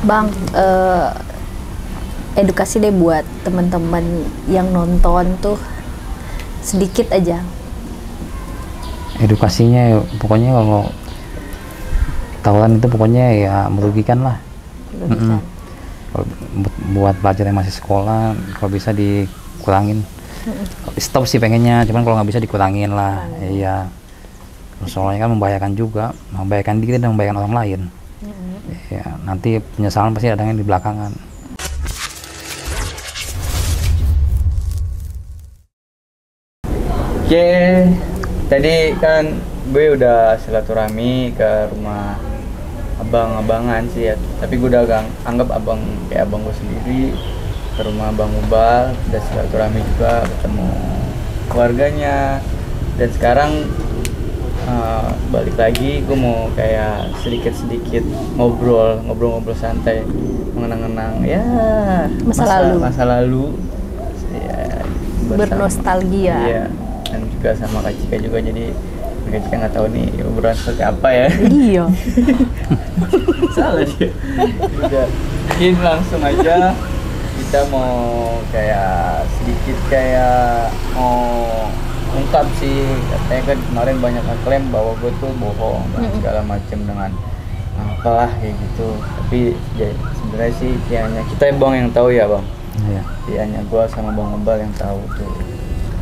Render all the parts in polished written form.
Bang, edukasi deh buat teman-teman yang nonton tuh sedikit aja. Edukasinya pokoknya kalau tawuran itu pokoknya ya merugikan lah. Merugikan. Kalau buat pelajar yang masih sekolah, kalau bisa dikurangin. Stop sih pengennya, cuman kalau nggak bisa dikurangin lah. Iya. Soalnya kan membahayakan juga, membahayakan diri dan membahayakan orang lain. Ya, nanti penyesalan pasti ada yang di belakangan. Oke, tadi kan gue udah silaturahmi ke rumah abang-abangan sih ya. Tapi gue udah anggap abang kayak abang gue sendiri, ke rumah Bang Ubal, udah silaturahmi juga, ketemu keluarganya. Dan sekarang balik lagi, gue mau kayak sedikit-sedikit ngobrol santai, mengenang-enang ya masa lalu ya, bernostalgia. Iya, dan juga sama Kak Cika juga, jadi Kak Cika nggak tahu nih obrolan seperti apa ya. Iya. Salah dia. Udah, ini langsung aja kita mau kayak sedikit kayak mau ungkap sih, katanya kan kemarin banyak ngeklaim bahwa gue tuh bohong dan segala macam dengan apalah kayak gitu. Tapi ya, sebenarnya sih ya hanya kita bang yang tahu ya bang. Iya. Ya hanya gue sama Bang Ubal yang tahu tuh,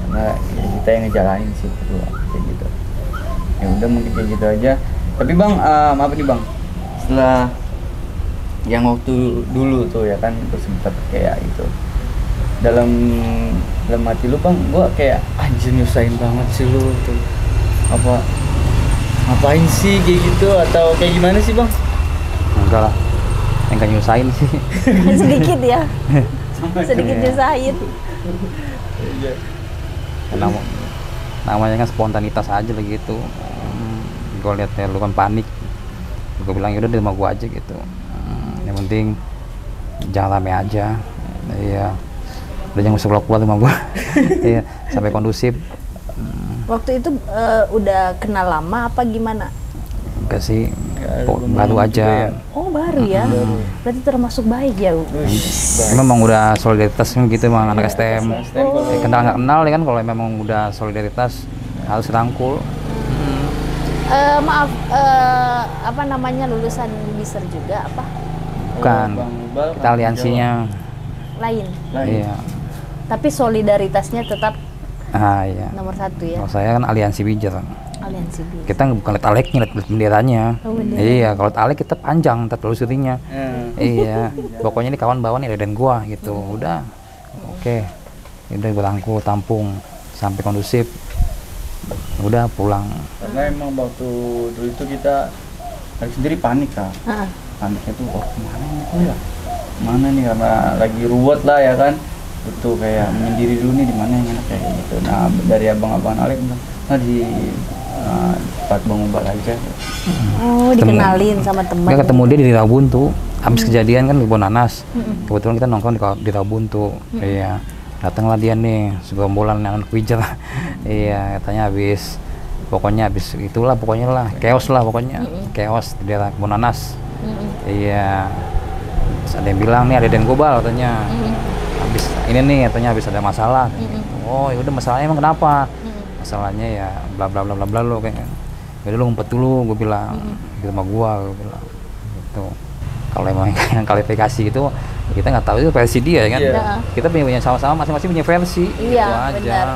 karena ya kita yang ngejalanin sih berdua kayak gitu. Ya udah mungkin kayak gitu aja. Tapi bang, maaf nih bang, setelah yang waktu dulu tuh ya kan gue sempet kayak gitu, dalam hati lu bang, gue kayak anjir nyusahin banget sih lu tuh, apa ngapain sih kayak gitu atau kayak gimana sih bang? Enggak lah, yang gak nyusahin sih. Sedikit ya. Sedikit nyusahin. Namanya kan spontanitas aja begitu. Gue liat ya lu kan panik, gue bilang yaudah di rumah gue aja gitu. Yang penting jangan rame aja. Iya, udah jangan usah keluar rumah gue. Iya, sampai kondusif. Waktu itu udah kenal lama apa gimana? Enggak sih, baru aja. Oh baru ya, berarti termasuk baik ya. Memang udah solidaritas gitu, emang anak STM. Oh. Kenal nggak kenal ya kan, kalau memang udah solidaritas harus rangkul. Maaf, apa namanya, lulusan BISER juga apa? Bukan, kita aliansinya Lain. iya. Tapi solidaritasnya tetap Iya. nomor satu ya. Kalau saya kan aliansi Bijer. Aliansi BISER. Kita bukan lihat aleknya, lihat benderanya. Oh, bendera. Iya, kalau alek kita panjang, kita telusurinya. Iya, pokoknya ini kawan bawa nih dan gua gitu. Udah, oke. Udah gua rangkul, tampung sampai kondusif. Udah pulang. Karena emang waktu dulu itu kita sendiri panik kan. Paniknya tuh, oh kemana nih gue ya? Mana nih, karena lagi ruwet lah ya kan. Butuh kayak menyendiri dulu nih, di mana yang enak kayak gitu. Nah dari abang-abang Alek bilang, nah di tempat Bang Ubal aja. Oh, dikenalin sama teman. Kita ketemu dia di Rawabuntu. Habis kejadian kan di Bonanas. Kebetulan kita nongkrong di Rawabuntu. Iya. Datanglah dia nih, segerombolan anak Wijer. Iya, katanya habis itulah pokoknya lah, chaos lah pokoknya. Chaos di daerah Bonanas. Iya. Terus ada yang bilang nih ada Den Gobal katanya. Habis ini nih katanya habis ada masalah. Oh, ya udah, masalahnya emang kenapa? Masalahnya ya bla bla bla bla bla lo kayak. Ya udah lu ngumpet dulu, gue bilang. Di rumah gua, gue bilang. Gitu. Kalau emang yang kualifikasi itu kita nggak tahu itu versi dia kan. Kita punya sama-sama, masing-masing punya versi. Iya, itu aja. Benar.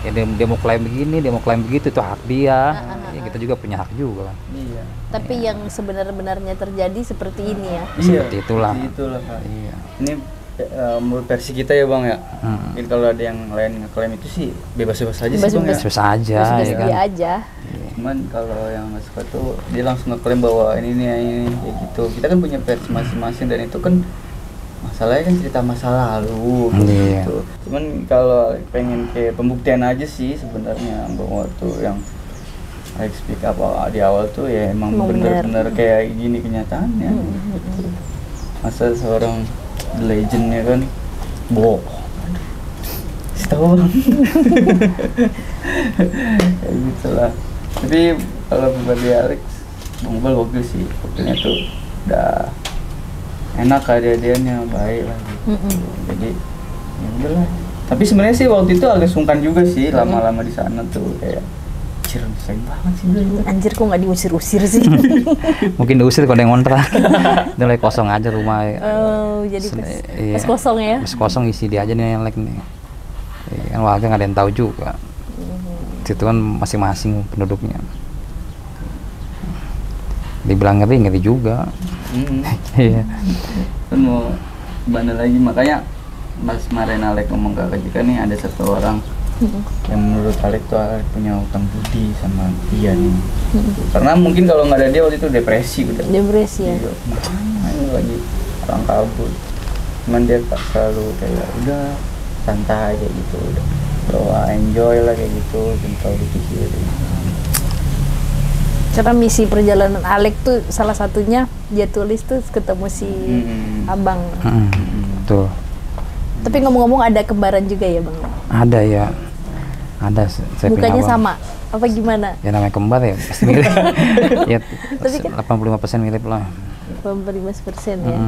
Ya dia mau klaim begini, dia mau klaim begitu, itu hak dia. Ya, kita juga punya hak juga. Iya. Tapi yang sebenar-benarnya terjadi seperti ini ya. Seperti itulah. Itulah Kak. Iya. Ini menurut versi kita ya bang ya. Mungkin kalau ada yang lain ngeklaim itu sih bebas-bebas aja sih bang ya. Bebas aja, Bebas ya kan. dia aja. Cuman kalau yang nggak suka tuh dia langsung ngeklaim bahwa ini kayak gitu. Kita kan punya versi masing-masing, dan itu kan masalahnya kan cerita masa lalu gitu. Cuman kalau pengen kayak pembuktian aja sih sebenarnya bahwa tuh yang Alex speak up di awal tuh ya emang bener-bener kayak gini kenyataannya. Gitu. Masa seorang legendnya kan bohong. Tahu bang. Kayak gitulah. Tapi kalau pribadi Alex, Bang Ubal gokil sih, waktunya tuh udah enak keadaan-keadaannya baik lah gitu. Jadi ya udahlah. Tapi sebenarnya sih waktu itu agak sungkan juga sih lama-lama di sana tuh kayak anjir sayang banget sih gue. Anjir kok nggak diusir-usir sih. Mungkin diusir kalau ada yang ngontrak. Dia lagi kosong aja rumah. Oh, jadi pas kosong ya. Pas kosong isi dia aja nih yang like nih. Kan warga nggak ada yang tahu juga. Situ kan masing-masing penduduknya. Dibilang ngeri juga. Iya. Kan mau mana lagi, makanya Mas kemarin Alek ngomong ke Kak Jika nih, ada satu orang yang menurut Alek tuh Alek punya utang budi sama dia nih. Karena mungkin kalau nggak ada dia waktu itu depresi udah. Depresi ya. Ini lagi orang kabut. Cuman dia selalu kayak udah santai kayak gitu, udah bawa enjoy lah kayak gitu, jangan dipikirin. Karena misi perjalanan Alek tuh salah satunya dia tulis tuh ketemu si abang. Betul. Tapi ngomong-ngomong ada kembaran juga ya bang? Ada ya. Ada. Saya Mukanya punya abang. sama? Apa gimana? Ya namanya kembar ya pasti mirip. Ya Tapi kan 85% mirip lah. 15% ya.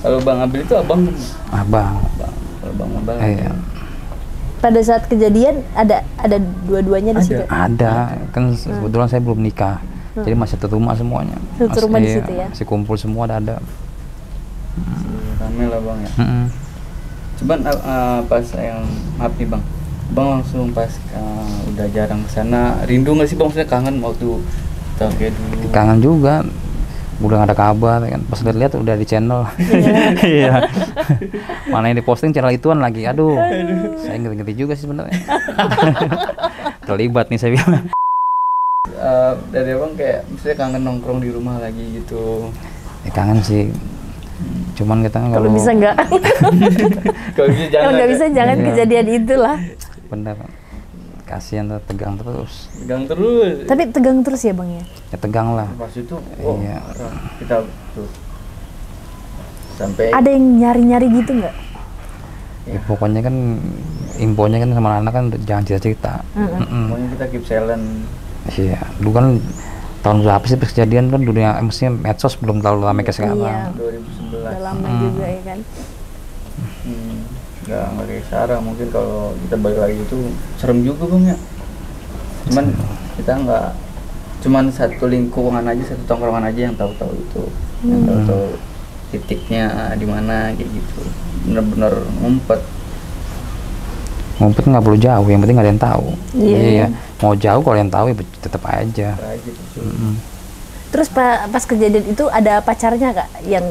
Kalau Bang Abil itu abang. Kalau Bang Abang. Iya. Pada saat kejadian ada dua-duanya di situ? Ada, kan kebetulan saya belum nikah, jadi masih satu rumah semuanya. Satu rumah di situ ya? Masih kumpul semua ada. Rame lah bang ya. Cuman pas yang maaf nih bang langsung pas udah jarang kesana, rindu nggak sih bang? Maksudnya kangen waktu kita kayak dulu? Kangen juga, udah nggak ada kabar kan. Pas lihat udah di channel. Iya. Mana yang diposting channel ituan lagi. Aduh. Saya ngerti juga sih sebenarnya. Terlibat nih saya bilang. Dari abang kayak misalnya kangen nongkrong di rumah lagi gitu. Ya, kangen sih. Cuman kita kan Kalau bisa enggak. Kalau bisa jangan. Kalau nggak bisa jangan Iya. kejadian itulah. Bener. Kasihan tuh, tegang terus. Tegang terus. Tapi tegang terus ya bang ya? Ya tegang lah. Pas itu, Iya. kita tuh sampai. Ada yang nyari-nyari gitu nggak? Ya, pokoknya kan infonya kan sama anak kan jangan cerita-cerita. Pokoknya kita keep silent. Iya, dulu kan tahun berapa sih pas kejadian kan dunia maksudnya medsos belum terlalu ramai kayak sekarang. Iya. 2011. Udah lama juga ya kan? Nggak kayak sekarang. Mungkin kalau kita balik lagi itu serem juga bang ya. Cuman kita nggak, cuman satu lingkungan aja, satu tongkrongan aja yang tahu-tahu itu, yang tahu-tahu titiknya di mana kayak gitu. Bener-bener ngumpet Ngumpet nggak perlu jauh, yang penting nggak ada yang tahu. Iya. Mau jauh kalau yang tahu ya tetap aja. aja gitu. Terus pas kejadian itu ada pacarnya kak yang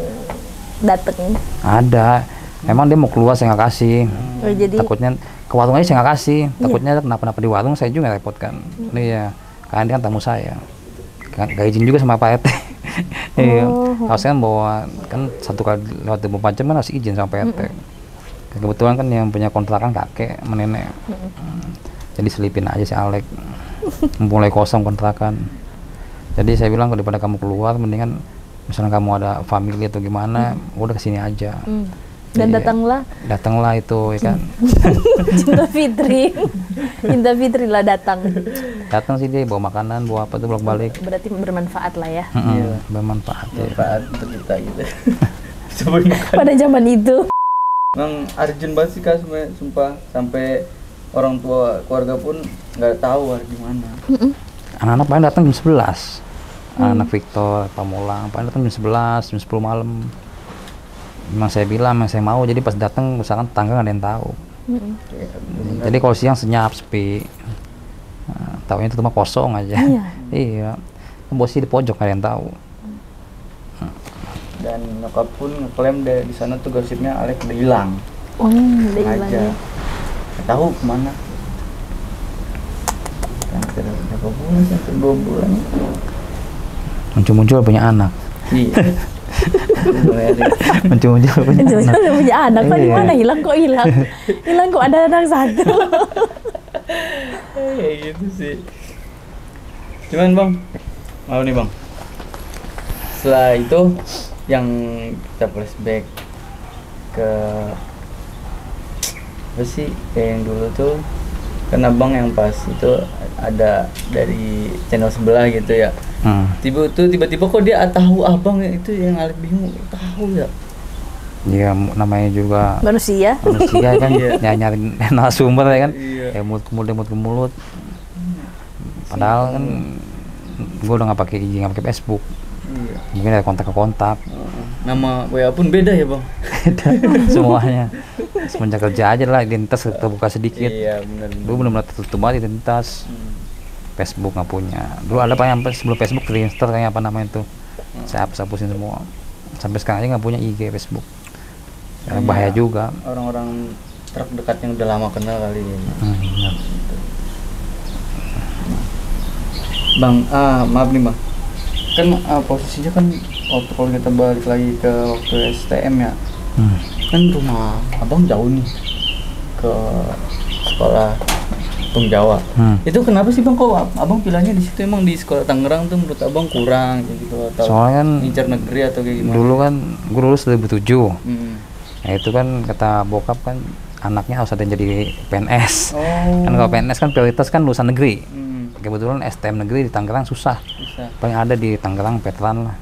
dateng? Ada. Emang dia mau keluar saya nggak kasih. Oh, jadi Takutnya ke warung aja saya nggak kasih. Takutnya kenapa-napa di warung saya juga repot kan. Iya. Karena dia kan tamu saya. Gak izin juga sama Pak RT. Iya. Harusnya kan bawa kan satu kali lewat 24 jam kan harus izin sama Pak RT. Kebetulan kan yang punya kontrakan kakek sama nenek. Jadi selipin aja si Alek. Mulai kosong kontrakan. Jadi saya bilang kalau daripada kamu keluar mendingan misalnya kamu ada family atau gimana, udah kesini aja. dan Iya. Datanglah itu ya kan. Cinta Fitri lah datang. Datang sih dia bawa makanan, bawa apa tuh bolak-balik. Berarti bermanfaat lah ya. Iya. Bermanfaat ya. Manfaat untuk kita gitu. Sebenarnya Pada zaman itu. memang urgent banget sih kak, sumpah sampai orang tua keluarga pun nggak tahu harus gimana. Anak-anak paling datang jam 11. Anak Victor, Pamulang, paling datang jam 11, jam 10 malam. Memang saya bilang, memang saya mau, jadi pas datang misalkan tetangga nggak ada yang tahu. Jadi kalau siang senyap, sepi. Nah, taunya itu rumah kosong aja. Iya. Bosnya di pojok nggak ada yang tahu. Dan nyokap pun ngeklaim di sana tuh gosipnya Alek udah hilang. Oh, udah hilang aja. ya. Nggak tahu kemana. Hampir berapa bulan? Hampir 2 bulan. Muncul-muncul punya anak. Iya. Muncul-muncul punya Jangan anak. udah punya anak, kok Iya. gimana hilang kok hilang? Hilang kok ada anak satu. Kayak gitu sih. Cuman bang, mau nih bang. Setelah itu yang kita flashback ke apa sih kayak yang dulu tuh, kan abang yang pas itu ada dari channel sebelah gitu ya, Tiba-tiba kok dia tahu abang ya, itu yang Alif bingung, tahu ya. Ya namanya juga Manusia. kan ya nyari narasumber ya kan. Iya. Mulut ke mulut. Padahal kan gue udah nggak pakai IG, nggak pakai Facebook. Iya. Mungkin ada kontak ke kontak. Nama WA pun beda ya bang. Semuanya semenjak kerja aja lah identitas terbuka sedikit. Iya benar. Dulu benar-benar tertutup banget identitas. Facebook nggak punya. Dulu ada apa yang sebelum Facebook Friendster kayak apa namanya itu. Saya hapusin semua. Sampai sekarang aja nggak punya IG Facebook. Ya, bahaya juga. Orang-orang terdekat yang udah lama kenal kali ini. Benar. Bang, maaf nih bang. Kan posisinya kan waktu kalau kita balik lagi ke waktu STM ya. Kan rumah abang jauh nih ke sekolah Tung Jawa. Itu kenapa sih bang kok abang pilihnya di situ, emang di sekolah Tangerang tuh menurut abang kurang kayak gitu atau Soalnya kan ngincar negeri atau kayak gimana? dulu kan gue lulus 2007. Ya itu kan kata bokap kan anaknya harus ada yang jadi PNS. Kan kalau PNS kan prioritas kan lulusan negeri. Kebetulan STM negeri di Tangerang susah. Paling ada di Tangerang veteran lah.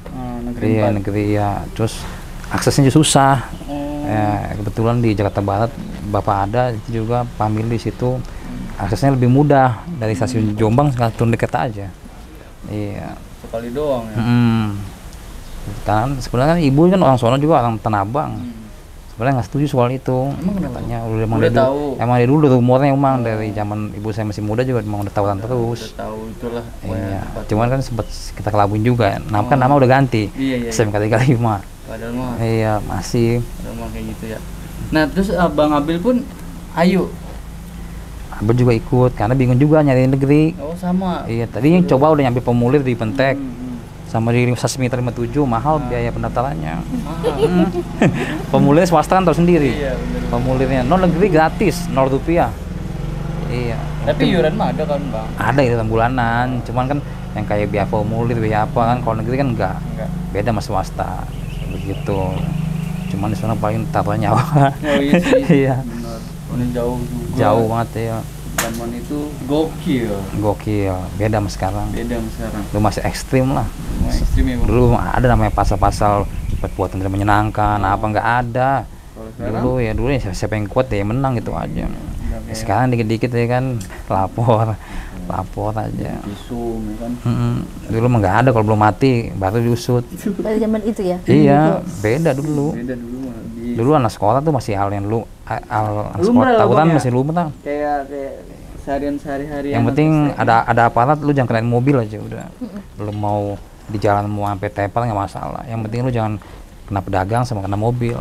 Negeri ya. Terus aksesnya juga susah. Ya, kebetulan di Jakarta Barat bapak ada itu juga family di situ. Aksesnya lebih mudah dari stasiun Jombang turun dekat aja. Iya. Sekali doang ya. Karena sebenarnya kan ibu kan orang sono juga orang Tanah Abang. Sebenarnya nggak setuju soal itu. Katanya emang dari dulu rumornya emang dari zaman ibu saya masih muda juga emang udah tawuran terus. Udah tahu itulah. Iya. Cuman kan sempat kita kelabuin juga. Kan nama udah ganti. Iya. SMK 35. Padahal mah. Iya masih. Padahal mah kayak gitu ya. Nah terus Bang Abil pun ayo. Abang juga ikut karena bingung juga nyari negeri. Oh sama. Iya tadi yang coba udah nyampe pemulir di Pentek. Sama di Sasmita 57 mahal biaya pendaftarannya. Pemulirnya swasta kan tahu sendiri. Iya, bener. Pemulirnya non negeri gratis 0 rupiah. Iya. Tapi iuran mah ada kan bang? Ada iuran bulanan, cuman kan yang kayak biaya formulir biaya apa kan kalau negeri kan enggak. Beda sama swasta. Begitu. Cuman di sana paling taruhnya nyawa. Oh iya sih. Iya. Ini jauh juga. Jauh banget ya. Zaman itu gokil. Beda sama sekarang. Lu masih ekstrim lah. Ekstrim ya bang? Dulu ada namanya pasal-pasal perbuatan tidak menyenangkan, apa nggak ada. Dulu ya siapa yang kuat ya yang menang gitu aja. Sekarang dikit-dikit ya kan lapor aja. Visum ya kan. Dulu mah nggak ada, kalau belum mati baru diusut. Pada zaman itu ya. Iya, beda dulu. Dulu anak sekolah tuh masih hal yang sekolah tawuran masih lumrah. Kayak sehari-hari. Yang penting ada aparat, lu jangan kenain mobil aja udah. Lu mau di jalan mau sampai tepal nggak masalah. Yang penting lu jangan kena pedagang sama kena mobil.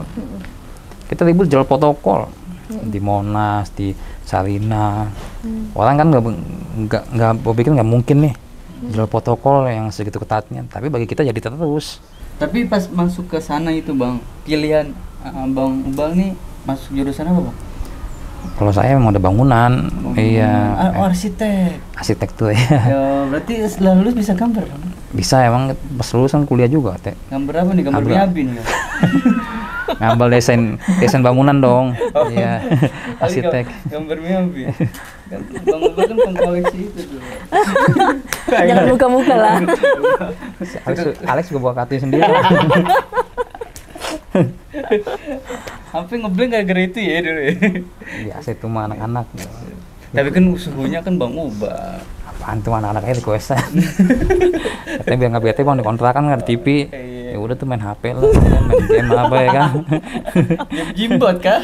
Kita ribut jalur protokol di Monas, di Sarina. Orang kan nggak berpikir nggak mungkin nih jalur protokol yang segitu ketatnya. Tapi bagi kita jadi terus. Tapi pas masuk ke sana itu bang, pilihan bang nih masuk jurusan apa bang? Kalau saya memang ada bangunan. Iya. Arsitektur ya. Ya berarti setelah lulus bisa gambar bang? Bisa, emang pas lulus kan kuliah juga teh. Gambar apa nih? Gambar Miabin ya? Ngambil desain bangunan dong. Iya. Arsitek. Gambar Miabin. Kan Bang Ubah kan pengkoleksi itu tuh. Jangan buka-buka lah. Alex juga bawa kartu sendiri. Sampai ngeblank gara-gara itu ya dulu ya. Biasa itu mah anak-anak. Tapi kan suhunya kan Bang Ubah. Apaan tuh anak-anaknya requestan. Katanya biar nggak bete bang, di kontrakan nggak ada TV. Ya udah tuh main HP lah, main game apa ya kan. Game jimbot kah?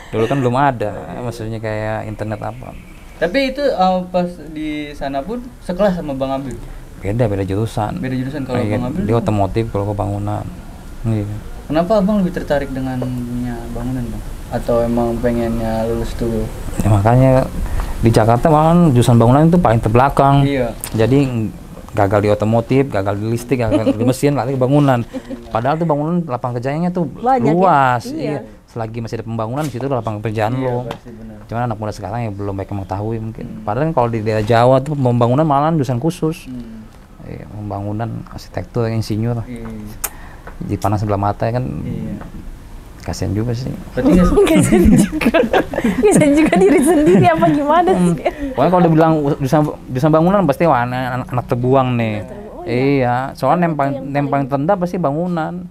Dulu kan belum ada, maksudnya kayak internet apa. Tapi itu pas di sana pun sekelas sama Bang Abil? Beda jurusan. Beda jurusan kalau Bang Abil? Dia otomotif, kalau ke bangunan. Gitu. Kenapa abang lebih tertarik dengan dunia bangunan bang? Atau emang pengennya lulus dulu? Ya, makanya di Jakarta malah jurusan bangunan itu paling terbelakang. Iya. Jadi gagal di otomotif, gagal di listrik, gagal di mesin, lari ke bangunan. Padahal tuh bangunan lapangan kerjanya tuh banyak, luas. ya? Iya. Selagi masih ada pembangunan di situ lapangan pekerjaan lo. Cuman anak muda sekarang yang belum baik mengetahui mungkin. Padahal kalau di daerah Jawa tuh pembangunan malah jurusan khusus. Iya, pembangunan, arsitektur, insinyur. Di panas sebelah mata ya kan. Kasian juga sih. Berarti kasian juga diri sendiri apa gimana sih? Pokoknya kalau dibilang jurusan bangunan pasti anak terbuang nih. Oh iya. Iya, soalnya Itu yang paling rendah pasti bangunan.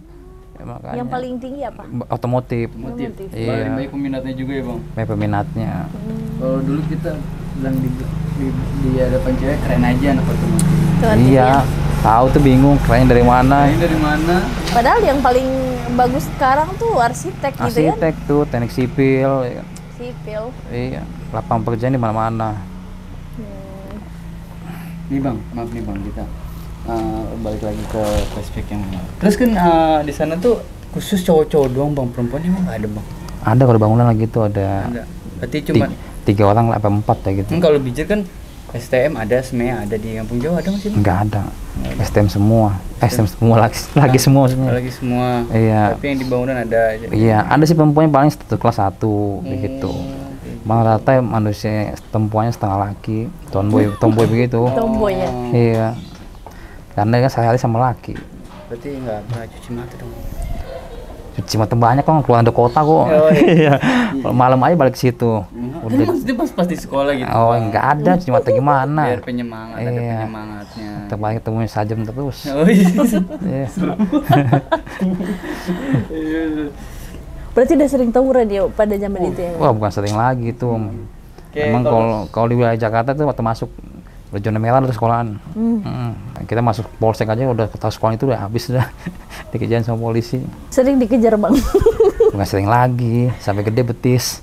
Ya, makanya. Yang paling tinggi apa? Otomotif. Motif. Iya. Banyak peminatnya juga ya bang. Banyak peminatnya. Kalau dulu kita bilang di hadapan cewek keren aja anak otomotif. Itu artinya. Iya, tahu tuh bingung kerennya dari mana. Ini dari mana? Padahal yang paling bagus sekarang tuh arsitek gitu kan? Arsitek tuh, teknik sipil, ya kan? Sipil. Iya, lapangan pekerjaan di mana-mana. Nih bang, maaf nih bang kita balik lagi ke flashback yang terus kan di sana tuh khusus cowok-cowok doang bang, perempuannya emang nggak ada bang? Ada kalau bangunan lagi tuh ada. Ada. Berarti cuma tiga orang lah, apa 4 ya gitu. kalau bijir kan STM ada, SMEA ada, di Kampung Jawa ada nggak sih? Bang? Nggak ada. STM semua. STM semua lagi semua sebenarnya. Lagi semua. Iya. Tapi yang di bangunan ada aja. Iya, ada sih perempuannya paling satu kelas 1 begitu. Oke. Bang rata manusia perempuannya setengah laki, tomboy begitu. Tomboy ya. Iya. Karena kan sehari sama laki. Berarti nggak pernah cuci mata dong? Cuci mata banyak kok, keluar dari kota kok. Oh, Iya. Kalau malam aja balik ke situ. Udah. Maksudnya pas di sekolah gitu? Oh, enggak ada cuci mata gimana. Biar penyemangat, ada Iya. penyemangatnya. Terbaik ketemu sajam terus. Oh iya. Iya. Berarti udah sering tawuran ya pada zaman itu ya? Wah, bukan sering lagi tuh. Kayak Emang kalau di wilayah Jakarta tuh waktu masuk udah zona merah udah sekolahan. Kita masuk polsek aja udah ke sekolah itu udah habis udah dikejarin sama polisi. Sering dikejar bang. Bukan sering lagi, sampai gede betis.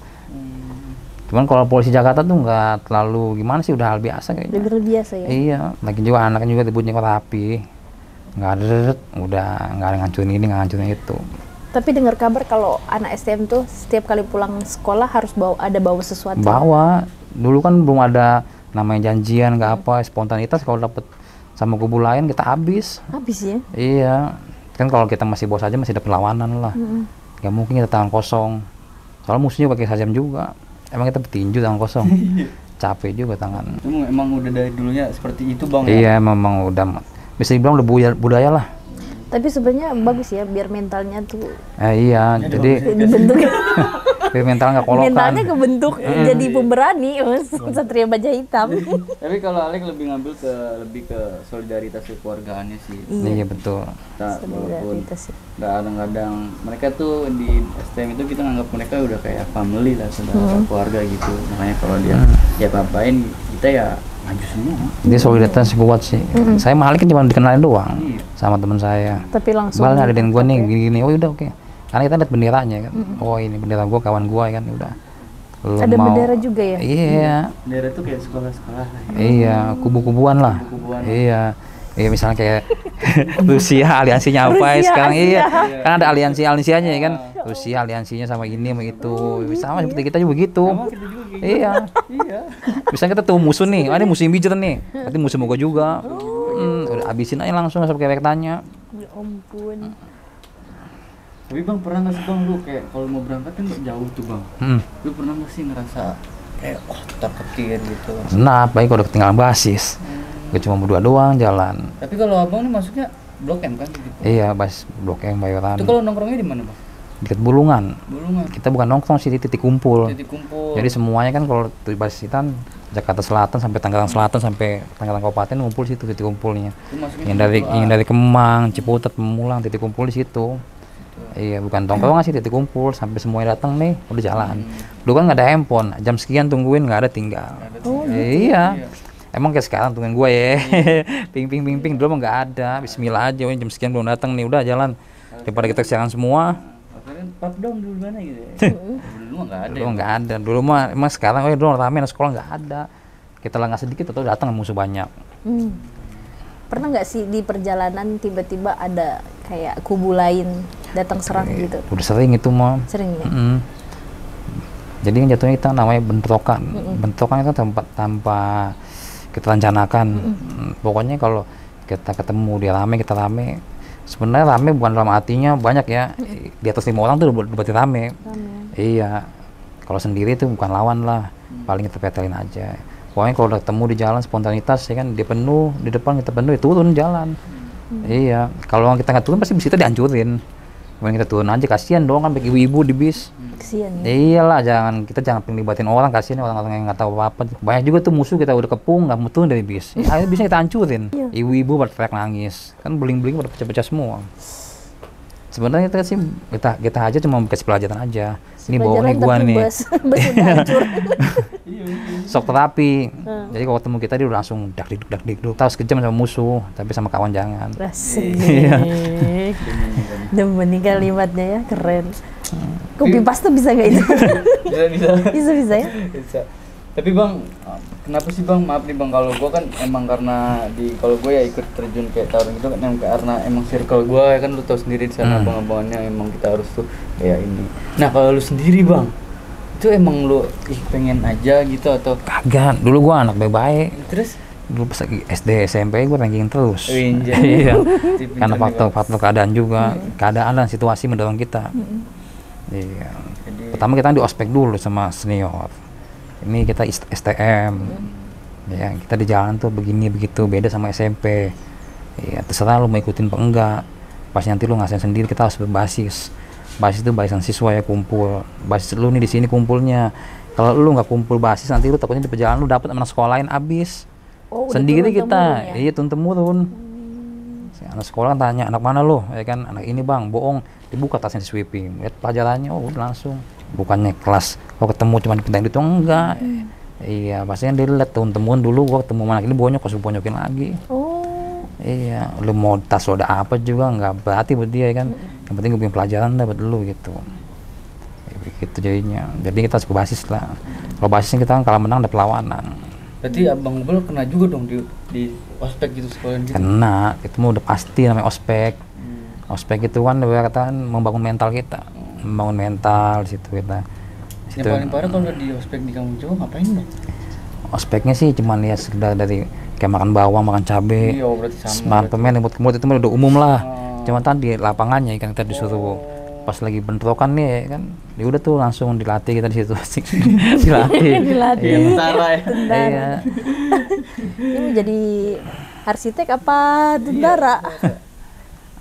Cuman kalau polisi Jakarta tuh nggak terlalu gimana sih, udah hal biasa kayaknya. Udah biasa ya? Iya, lagi juga anaknya juga dibuatnya kok rapi. Nggak ada, udah nggak ada ngancurin ini, nggak ngancurin itu. Tapi dengar kabar kalau anak STM tuh setiap kali pulang sekolah harus bawa sesuatu. Bawa, dulu kan belum ada namanya janjian nggak apa, spontanitas kalau dapet sama kubu lain kita habis. Habis ya? Iya, kan kalau kita masih bawa saja masih ada perlawanan lah. Nggak mungkin kita tangan kosong. Soalnya musuhnya pakai sajam juga. Emang kita petinju tangan kosong. Capek juga tangan. Emang udah dari dulunya seperti itu bang? Iya, memang udah bisa dibilang udah budaya lah. Tapi sebenarnya bagus ya biar mentalnya tuh Iya, jadi dibentuk. biar mental nggak kolokan. Mentalnya kebentuk jadi pemberani, Satria Baja Hitam. Tapi kalau Alek lebih lebih ke solidaritas kekeluargaannya sih. Iya betul. Nah, walaupun Solidaritas ya. kadang-kadang mereka tuh di STM itu kita nganggap mereka udah kayak family lah, saudara keluarga gitu. Makanya kalau dia ya apa-apain kita ya maju semua. Dia solidaritas kuat sih. Saya mahal kan cuma dikenalin doang sama teman saya. Tapi langsung. Bal ada gua nih gini-gini. Oh udah oke. Karena kita lihat benderanya kan. Oh ini bendera gua, kawan gua kan udah. Lu Ada mau- bendera juga ya? Iya. Daerah tuh kayak sekolah-sekolah lah ya. Iya, kubu-kubuan lah. Kubu-kubuan. Iya. Iya misalnya kayak Rusia aliansinya apa ya Rusia, sekarang Asia. iya. Kan ada aliansinya ya kan. Rusia aliansinya sama ini sama itu. Sama seperti kita juga begitu. Iya. Iya. Misalnya kita tuh musuh nih, ini musuh Imbijer nih. Nanti musuh gua juga. Udah habisin aja langsung sampai kayak tanya. Ya ampun. Tapi bang pernah nggak sih bang lu kayak kalau mau berangkat kan jauh tuh bang. Lu pernah nggak sih ngerasa kayak wah terpetir gitu? Kenapa? Baik kalau ketinggalan basis. Gue cuma berdua doang jalan. Tapi kalau abang nih masuknya Blok M kan gitu. Iya, pas Blok M Bayoran. Itu kalau nongkrongnya di mana bang? Dekat Bulungan. Bulungan. Kita bukan nongkrong sih, di titik kumpul. Titik kumpul. Jadi semuanya kan kalau di Basitan Jakarta Selatan sampai Tangerang Selatan sampai Tangerang Kabupaten ngumpul situ titik kumpulnya. Itu masuknya Yang dari Kemang, Ciputat, Pemulang titik kumpul di situ. Iya, bukan tongkrongan sih, titik kumpul sampai semuanya datang nih udah jalan. Dulu kan nggak ada handphone, jam sekian tungguin nggak ada tinggal. Iya. Emang kayak sekarang tungguin gue ya, ping dulu mah nggak ada. Bismillah aja, jam sekian belum datang nih udah jalan. Daripada kita kesiangan semua. Akhirnya pap dong dulu mana gitu. Ya. Dulu mah nggak ada. Dulu nggak ada. Dulu mah emang sekarang dulu rame anak sekolah nggak ada. Kita lengah sedikit atau datang musuh banyak. Pernah nggak sih di perjalanan tiba-tiba ada kayak kubu lain datang serang gitu? Udah sering itu mah. Sering ya? Jadi yang jatuhnya kita namanya bentrokan. Bentrokan itu tanpa kita rencanakan. Pokoknya kalau kita ketemu dia rame, kita rame. Sebenarnya rame bukan dalam artinya banyak ya. Di atas 5 orang tuh berarti rame. Iya. Kalau sendiri itu bukan lawan lah. Paling kita petelin aja. Pokoknya kalau udah ketemu di jalan spontanitas ya kan dia penuh, di depan kita penuh ya turun jalan. Iya. Kalau kita nggak turun pasti bus kita dihancurin. Mending kita turun aja, kasihan dong kan bagi ibu-ibu di bis. Kesian. Iyalah, jangan libatin orang, kasihan orang-orang yang nggak tahu apa-apa. Banyak juga tuh musuh kita udah kepung, nggak mau turun dari bis. Ya, akhirnya bisa kita hancurin. Ibu-ibu pada teriak nangis, kan beling-beling pada pecah-pecah semua. Sebenarnya kita sih kita aja cuma kasih pelajaran aja. Ini bawahnya gua nih. Bus udah hancur. Shock terapi. Jadi kalau ketemu kita dia udah langsung dak dik. Tahu sekejam sama musuh, tapi sama kawan jangan. Asik. Demen nih kalimatnya ya, keren. Kopi pasta bisa nggak itu? Bisa ya? Bisa. Tapi Bang, kenapa sih Bang? Maaf nih Bang, kalau gua kan emang karena kalau gue ya ikut terjun kayak tarung itu kan karena emang circle gua ya kan, lu tahu sendiri di sana abang-abangannya emang kita harus tuh kayak ini. Nah, kalau lu sendiri Bang, itu emang lu pengen aja gitu atau kagak? Dulu gua anak baik-baik. Terus dulu pas SD SMP gua ranking terus. Iya. Karena faktor keadaan juga, keadaan dan situasi mendorong kita. Iya. Pertama kita di ospek dulu sama senior. Ini kita STM. Ya, kita di jalan tuh begini begitu, beda sama SMP. Ya, terserah lu mau ikutin apa enggak. Pas nanti lu ngasihin sendiri, kita harus berbasis. Basis itu barisan siswa ya, kumpul. Basis lu nih di sini kumpulnya. Kalau lu nggak kumpul basis, nanti lu takutnya di perjalanan lu dapet anak sekolah lain abis. Sendiri kita, iya turun-temurun. Anak sekolah kan tanya, anak mana lo? Ya kan, anak ini Bang, bohong. Dibuka tasnya di sweeping, lihat pelajarannya, oh udah langsung. Bukannya kelas, kalau ketemu cuma dipintain itu enggak. Iya, pastinya dia lihat temen-temen dulu, gua ketemu anak ini bonyok, harus bonyokin lagi. Iya, lu mau tas lo ada apa juga nggak berarti buat dia kan. Yang penting gue punya pelajaran dapat dulu gitu. Begitu jadinya. Jadi kita harus basis lah. Kalau basisnya kita kan kalau menang ada perlawanan. Berarti Abang Bel kena juga dong di ospek gitu sekolah gitu. Kena, itu mah udah pasti namanya ospek. Ospek itu kan katakan membangun mental kita. Membangun mental di situ kita. Yang paling parah kalau di ospek di Kampung Jawa ngapain Bang? Ospeknya sih cuman ya sekedar dari kayak makan bawang, makan cabai. Iya, berarti sama. Permen mulut itu mah udah umum lah. Cuman tadi lapangannya kan kita disuruh pas lagi bentrokan nih kan, ya udah tuh langsung dilatih kita di situ. Dilatih. Tentara ya. Iya. Ini mau jadi arsitek apa tentara?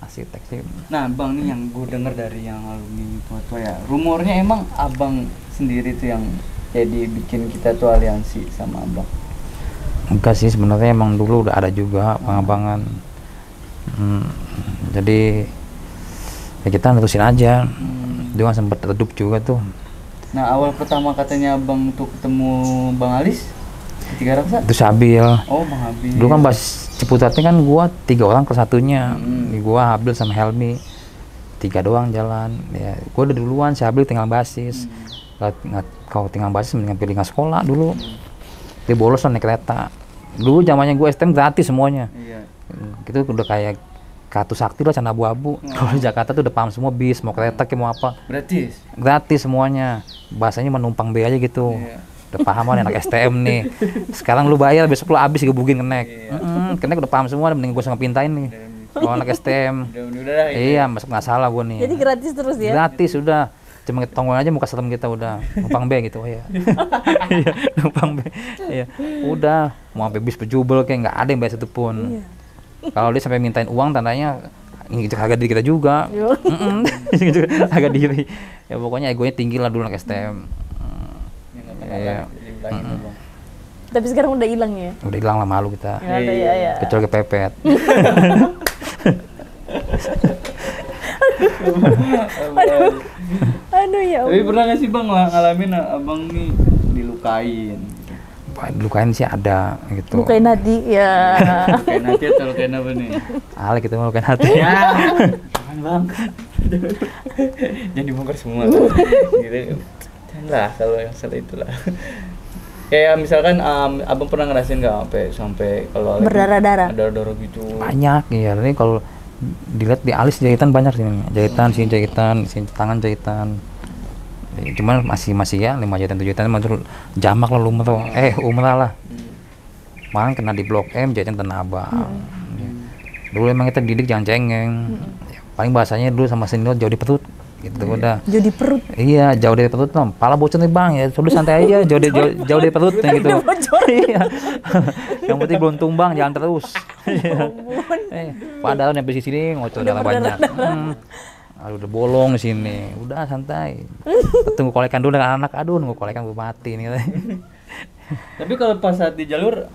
Arsitek sih. Nah Bang, nih yang gue denger dari yang alumni tua-tua ya, rumornya emang Abang sendiri tuh yang jadi bikin kita tuh aliansi sama Abang. Enggak sih, sebenarnya emang dulu udah ada juga abang-abangan. Jadi ya kita nerusin aja. Dia kan sempat redup juga tuh. Nah awal pertama katanya Abang tuh ketemu Bang Alis Tiga Raksa? Itu Sabil. Oh Bang Habil. Dulu kan pas Ciputatnya kan gua 3 orang kelas satunya. Gua Habil sama Helmi 3 doang jalan. Ya, gua udah duluan, si Habil tinggal basis. Kalau tinggal basis mendingan pilih nggak sekolah dulu. Dia bolos lah naik kereta. Dulu zamannya gue STM gratis semuanya. Iya. Gitu udah kayak kartu sakti lah, cana abu-abu. Kalau di Jakarta tuh udah paham semua bis, mau kereta kayak mau apa. Gratis semuanya. Bahasanya menumpang B aja gitu. Iya. Udah paham kan anak STM nih. Sekarang lu bayar, besok lu habis gebukin kenek. Kenek udah paham semua, mending gue sama pintain nih. Kalau anak STM. Udah, iya, masuk nggak salah gue nih. Jadi gratis terus ya? Gratis udah. Cuma tonggol aja muka serem kita udah numpang B gitu. Iya. Numpang B. Iya. Udah mau sampai bis pejubel kayak nggak ada yang bayar satu pun. Kalau dia sampai mintain uang tandanya ini harga diri kita juga. Harga diri. Ya pokoknya egonya tinggi lah dulu anak STM. Iya. Tapi sekarang udah hilang ya? Udah hilang lah, malu kita. Ya. Kecuali kepepet. Aduh ya. Tapi pernah nggak sih Bang ngalamin Abang nih dilukain? Lukain sih ada gitu. Lukain hati ya. Lukain hati atau lukain apa nih? Alek itu mau lukain hati. Ya. Jangan Bang. Jangan dibongkar semua. Gitu. Janganlah kalau yang salah itulah. Kayak misalkan Abang pernah ngerasain nggak sampai kalau berdarah-darah? Darah-darah gitu. Banyak ya. Ini kalau dilihat di alis jahitan banyak sini. Jahitan, sini jahitan, sini tangan jahitan. Cuman masih ya 5 jahitan 7 jahitan masuk jamak lah umrah lah. Malah kena di Blok M jahitan Tanah Abang. Dulu emang kita didik jangan cengeng. Paling bahasanya dulu sama senior jauh di perut gitu udah. Jauh di perut. Iya, jauh dari perut nom. Pala bocor nih Bang ya. Sudah santai aja, jauh dari perut gitu. Iya. Yang penting belum tumbang, jangan terus. Padahal nyampe sini ngocor darah banyak. Aduh, udah bolong di sini. Udah santai. Tunggu kolekan dulu dengan anak. Aduh, nunggu kolekan gue mati nih. Tapi kalau pas saat di jalur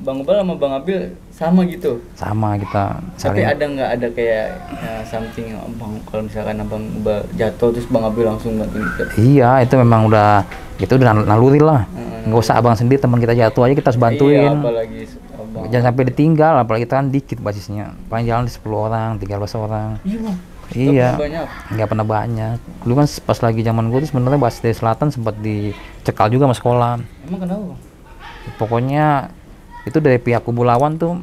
Bang Ubal sama Bang Abil sama gitu. Sama kita. Tapi ada nggak ada kayak something Bang, kalau misalkan Abang Ubal jatuh terus Bang Abil langsung bantuin gitu? Iya, itu memang udah naluri lah. Nggak usah abang sendiri, teman kita jatuh aja kita harus bantuin. Iya, apalagi abang. Jangan sampai ditinggal, apalagi kita kan dikit basisnya. Paling jalan 10 orang, 13 orang. Iya Bang. Iya, Banyak. nggak pernah banyak. Dulu kan pas lagi zaman gue tuh sebenarnya Basis dari Selatan sempat dicekal juga sama sekolah. Emang kenapa Bang? Pokoknya itu dari pihak kubu lawan tuh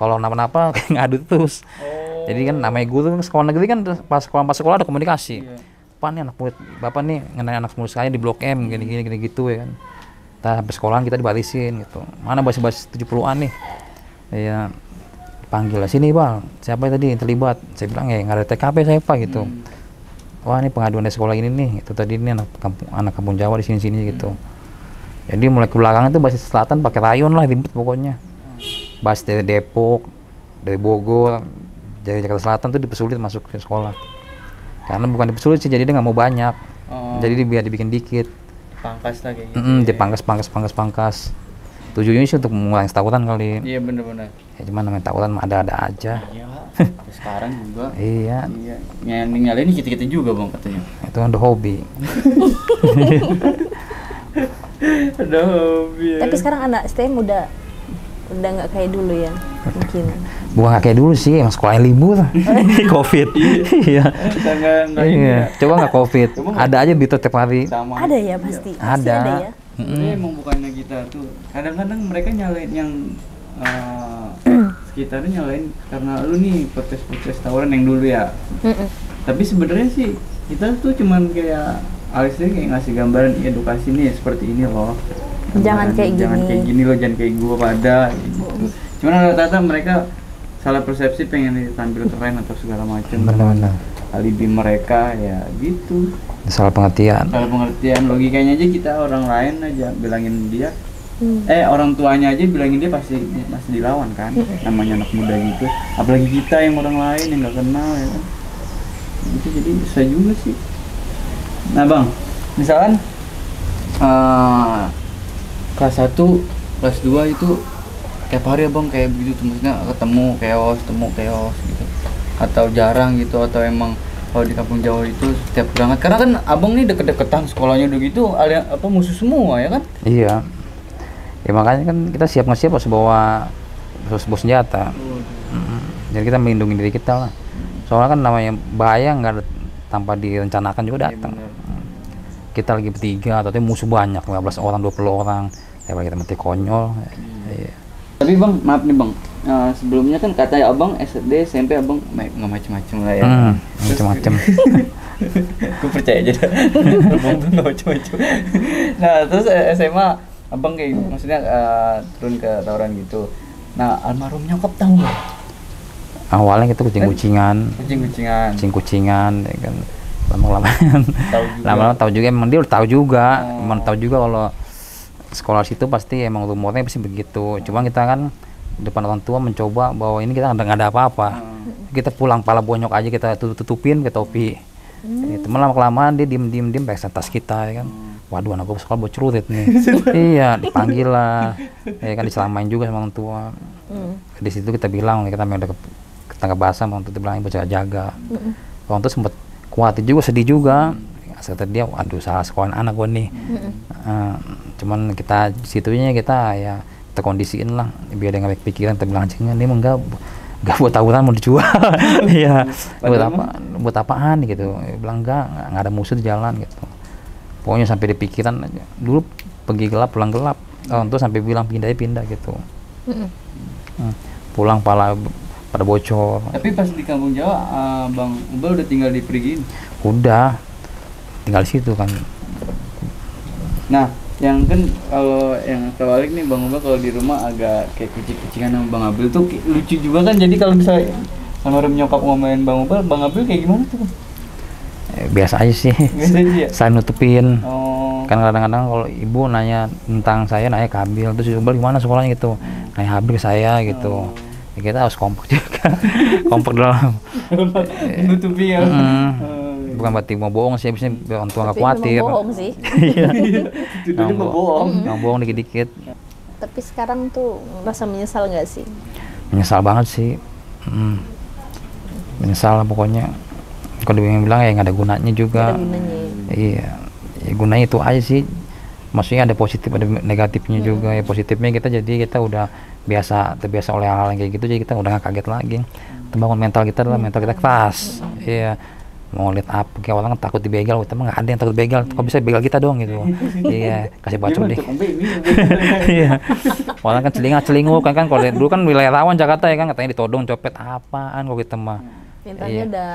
kalau kenapa-napa ngadu terus. Oh. Jadi kan namanya guru sekolah negeri kan pas sekolah ada komunikasi. Iya. Pak nih anak murid bapak nih ngenai anak murid saya di blok M gini gitu ya kan. Kita sampai sekolahan kita dibarisin gitu. Mana basis 70-an nih. Iya. Panggil lah sini Bang. Siapa tadi yang terlibat? Saya bilang ya nggak ada TKP saya Pak gitu. Wah ini pengaduan dari sekolah ini nih. Itu tadi ini anak kampung Jawa di sini gitu. Jadi mulai ke belakang itu Basis Selatan pakai rayon lah ribet pokoknya. Basis dari Depok, dari Bogor, dari Jakarta Selatan tuh dipersulit masuk ke sekolah. Karena bukan dipersulit sih, jadi dia nggak mau banyak. Jadi biar dibikin dikit. Pangkas lah kayak gitu. Dipangkas. Tujuannya sih untuk mengurangi tawuran kali. Iya bener-bener. Ya cuman namanya tawuran ada aja. Iya. Sekarang juga. Iya. Iya. Nyalain kita juga Bang katanya. Itu kan udah hobi. Ada hobi. Tapi sekarang anak STM udah nggak kayak dulu ya mungkin. Bukan nggak kayak dulu sih, emang sekolahnya libur. Covid. Iya. Iya. Coba nggak Covid. Ada aja gitu tiap hari. Sama. Ada ya pasti. Pasti Ada. ada ya. Sebenarnya emang bukannya kita tuh kadang-kadang mereka nyalain yang sekitarnya nyalain karena lu nih protes tawuran yang dulu ya. Tapi sebenarnya sih kita tuh cuman kayak Alisnya kayak ngasih gambaran edukasi nih seperti ini loh. Jangan kayak gini loh, jangan kayak gua pada gitu. Cuman rata-rata mereka salah persepsi pengen tampil keren atau segala macam. Benar-benar. Alibi mereka ya gitu. Salah pengertian. Logikanya aja kita orang lain aja bilangin dia orang tuanya aja bilangin dia pasti masih dilawan kan. Namanya anak muda gitu, apalagi kita yang orang lain yang nggak kenal ya kan gitu. Jadi susah juga sih. Nah Bang, misalkan kelas 1, kelas 2 itu tiap hari Abang kayak begitu tuh, maksudnya ketemu chaos gitu, atau jarang gitu, atau emang kalau di kampung Jawa itu setiap berangkat, karena kan Abang nih deket-deketan sekolahnya udah gitu, musuh semua ya kan? Iya. Ya makanya kan kita siap-siap harus bawa senjata. Jadi kita melindungi diri kita lah. Soalnya kan namanya bahaya nggak ada tanpa direncanakan juga datang. Kita lagi bertiga atau musuh banyak, 15 orang, 20 orang, ya kita mati konyol. Iya. Tapi Bang, maaf nih Bang, sebelumnya kan kata Abang SD, SMP Abang nggak macem-macem lah ya. Macem-macem. Gue percaya aja dah. Abang tuh nggak macem-macem. Nah terus SMA Abang kayak maksudnya turun ke tawuran gitu. Nah almarhum nyokap tahu nggak? Awalnya kita kucing-kucingan, ya kan. Lama-lama tahu juga, emang dia udah tahu juga, emang tahu juga kalau sekolah situ pasti emang rumornya pasti begitu. Cuma kita kan depan orang tua mencoba bahwa ini kita nggak ada apa-apa. Kita pulang pala bonyok aja kita tutupin ke topi. Itu lama kelamaan dia diem pakai tas kita ya kan. Waduh anak gue sekolah bawa celurit nih. Iya dipanggil lah, ya kan diselamain juga sama orang tua. Di situ kita bilang kita memang udah ketangkap basah sama orang tua, bilang jaga. Orang tua sempet khawatir juga, sedih juga. Kata dia, waduh salah sekolah anak gue nih. Cuman kita situnya kita ya terkondisiin lah, biar dia nggak pikiran. Kita bilang ini emang nggak buat tawuran mau dijual. Iya. buat apaan gitu. Dia bilang nggak ada musuh di jalan gitu. Pokoknya sampai di pikiran aja. Dulu pergi gelap pulang gelap. Orang tua sampai bilang pindah gitu. Pulang pada bocor. Tapi pas di kampung Jawa, Bang Ubal udah tinggal di Perigin? Udah, tinggal di situ kan. Nah, yang kan kalau yang terbalik nih Bang Ubal kalau di rumah agak kayak kucing-kucingan sama Bang Abil tuh lucu juga kan. Jadi kalau bisa sama nyokap ngomongin Bang Abil kayak gimana tuh? Biasa aja sih. Biasa aja ya? Saya nutupin. Kan kadang-kadang kalau ibu nanya tentang saya, nanya ke Abil, terus Ubal gimana sekolahnya gitu, nanya Abil ke saya gitu. ya kita harus kompak juga. Kompak dalam menutupi ya. bukan berarti mau bohong sih, biasanya orang tua nggak Tapi khawatir. memang bohong sih. Iya. Judulnya mau bohong. Yang bohong dikit-dikit. Tapi sekarang tuh merasa menyesal nggak sih? Menyesal banget sih. Menyesal lah pokoknya. Kalau bilang ya nggak ada gunanya juga. Ada gunanya. Iya, ya gunanya itu aja sih. Maksudnya ada positif ada negatifnya juga. Ya positifnya kita udah terbiasa oleh hal-hal yang kayak gitu, jadi kita udah nggak kaget lagi. Membangun mental kita adalah mental kita keras. Iya, mau lihat apa kayak orang takut dibegal, kita mah nggak ada yang takut begal. Kok bisa begal kita dong gitu. Iya, kasih bacot deh. Iya, orang kan celinguk kan kalau dulu kan wilayah rawan Jakarta ya kan, katanya ditodong copet apaan kalau kita mah.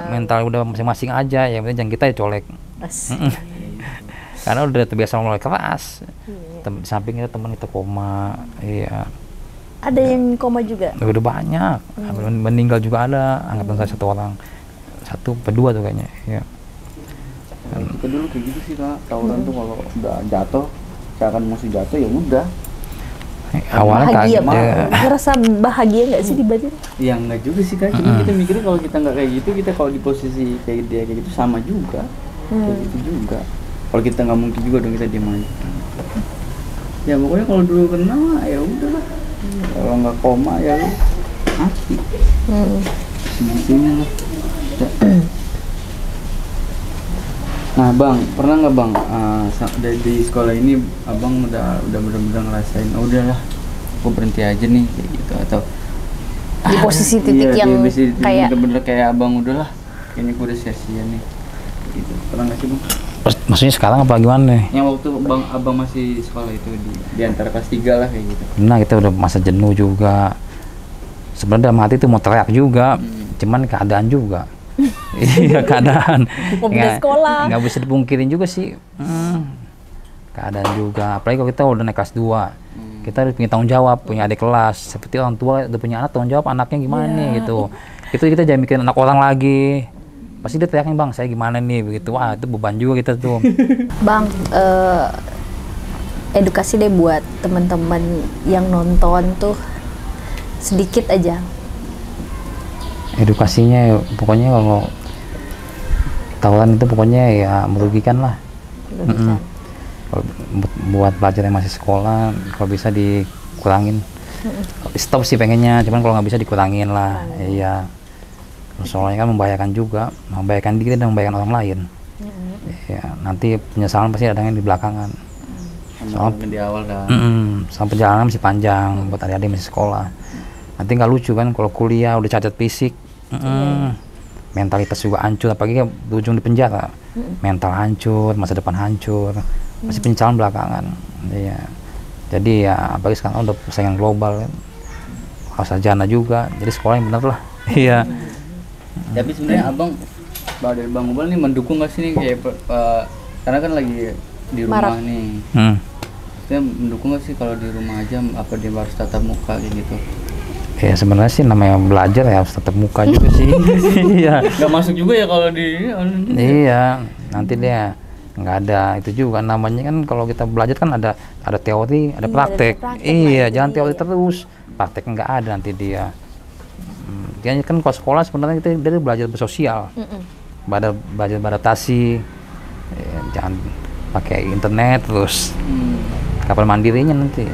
Mental udah masing-masing aja, yang penting jangan kita colek. Karena udah terbiasa mulai keras. Di samping kita teman kita koma. Iya. Ada yang koma juga? Udah banyak. Meninggal juga ada. Angkatan saya 1 orang. 1 atau 2 tuh kayaknya. Iya. Kita dulu kayak gitu sih Kak. Tawuran tuh kalau udah jatuh, seakan musuh jatuh ya udah. Awalnya bahagia, kaget. ngerasa bahagia nggak sih di batin? Ya enggak juga sih Kak. Cuma kita mikirnya kalau kita nggak kayak gitu, kita kalau di posisi kayak dia kayak gitu sama juga. Kayak gitu juga. Kalau kita nggak mungkin juga dong kita diam aja. Ya pokoknya kalau dulu kena ya udahlah. Kalau nggak koma ya mati. Semestinya lah. Nah Bang, pernah nggak Bang di sekolah ini Abang udah benar-benar ngerasain, oh udahlah, aku berhenti aja nih kayak gitu, atau di posisi titik iya, yang kayak bener-bener kayak Abang udahlah, kayaknya aku udah sia-sia nih, gitu. Pernah nggak sih Bang? Maksudnya sekarang apa gimana nih? Yang waktu Abang masih sekolah itu di antara kelas 3 lah kayak gitu. Nah kita udah masa jenuh juga. Sebenarnya dalam hati tuh mau teriak juga, cuman keadaan juga. Iya keadaan. mau pindah sekolah. Nggak bisa dipungkirin juga sih. Keadaan juga. Apalagi kalau kita udah naik kelas 2, kita harus punya tanggung jawab, punya adik kelas. Seperti orang tua udah punya anak, tanggung jawab anaknya gimana nih gitu. Itu kita jangan mikirin anak orang lagi. Pasti dia teriaknya Bang, saya gimana nih begitu. Wah itu beban juga kita tuh. Bang, edukasi deh buat teman-teman yang nonton tuh sedikit aja. Edukasinya pokoknya kalau tawuran itu pokoknya ya merugikan lah. Kalau buat pelajar yang masih sekolah kalau bisa dikurangin. Stop sih pengennya, cuman kalau nggak bisa dikurangin lah. Iya. Soalnya kan membahayakan juga, membahayakan diri dan membahayakan orang lain. Ya, nanti penyesalan pasti datangnya di belakangan. Soalnya di awal dah. Soal perjalanan masih panjang buat adik-adik masih sekolah. Nanti nggak lucu kan kalau kuliah udah cacat fisik, mentalitas juga hancur, apalagi berujung di penjara. Mental hancur, masa depan hancur, masih penyesalan belakangan. Iya. Jadi ya apalagi sekarang udah persaingan global kan. Harus sarjana juga, jadi sekolah yang benar lah. Iya. Tapi sebenarnya Abang dari Bang Ubal nih mendukung nggak sih nih kayak karena kan lagi di rumah nih. Dia mendukung nggak sih kalau di rumah aja apa dia harus tatap muka kayak gitu? Ya sebenarnya sih namanya belajar ya harus tatap muka juga sih. Iya. Nggak masuk juga ya kalau di. Iya. Nanti dia nggak ada itu juga namanya kan kalau kita belajar kan ada teori, ada praktek. Iya, jangan teori terus. Praktek nggak ada nanti dia. Dia kan kalau sekolah sebenarnya kita dari belajar bersosial, belajar beradaptasi, jangan pakai internet terus, kapan mandirinya nanti.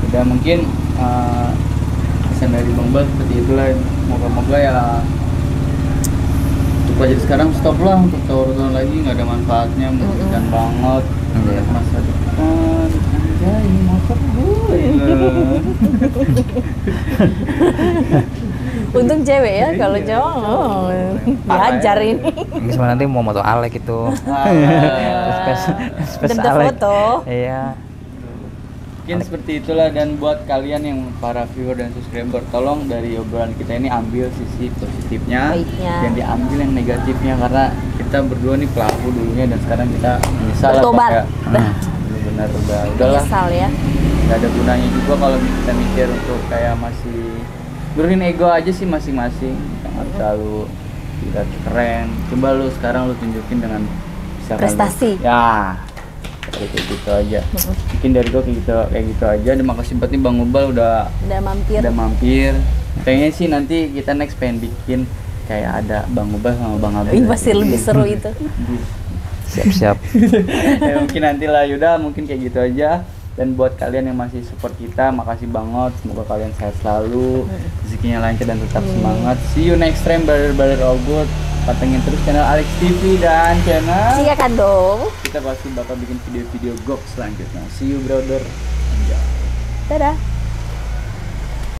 Udah mungkin pesan dari Bang Bal seperti itulah, moga-moga ya untuk pelajar sekarang stop lah untuk tawuran lagi, nggak ada manfaatnya, merugikan banget. Masa depan ini motor gue. Untung cewek ya, kalau cowok diajar ini. Ini sebenarnya nanti mau moto Alek itu. Dem foto. Iya. Mungkin seperti itulah, dan buat kalian yang para viewer dan subscriber, tolong dari obrolan kita ini ambil sisi positifnya, dan diambil yang negatifnya, karena kita berdua nih pelaku dulunya dan sekarang kita menyesal lah. Benar udahlah. Menyesal ya. Gak ada gunanya juga kalau kita mikir untuk kayak masih nurunin ego aja sih masing-masing, jangan terlalu tidak keren. Coba lu sekarang lu tunjukin dengan prestasi. Ya. Kayak gitu aja. Mungkin dari gue kayak gitu aja. Dan makasih banget nih Bang Ubal udah mampir. mampir. Kayaknya sih nanti kita next pengen bikin kayak ada Bang Ubal sama Bang Abel. Ih, pasti lebih seru itu. Siap-siap. Ya, mungkin nanti lah Yuda, mungkin kayak gitu aja. Dan buat kalian yang masih support kita, makasih banget. Semoga kalian sehat selalu, rezekinya lancar dan tetap semangat. See you next time, brother all good. Pantengin terus channel Alex TV dan channel Silakan dong. kita pasti bakal bikin video-video gok selanjutnya. See you brother. Dadah.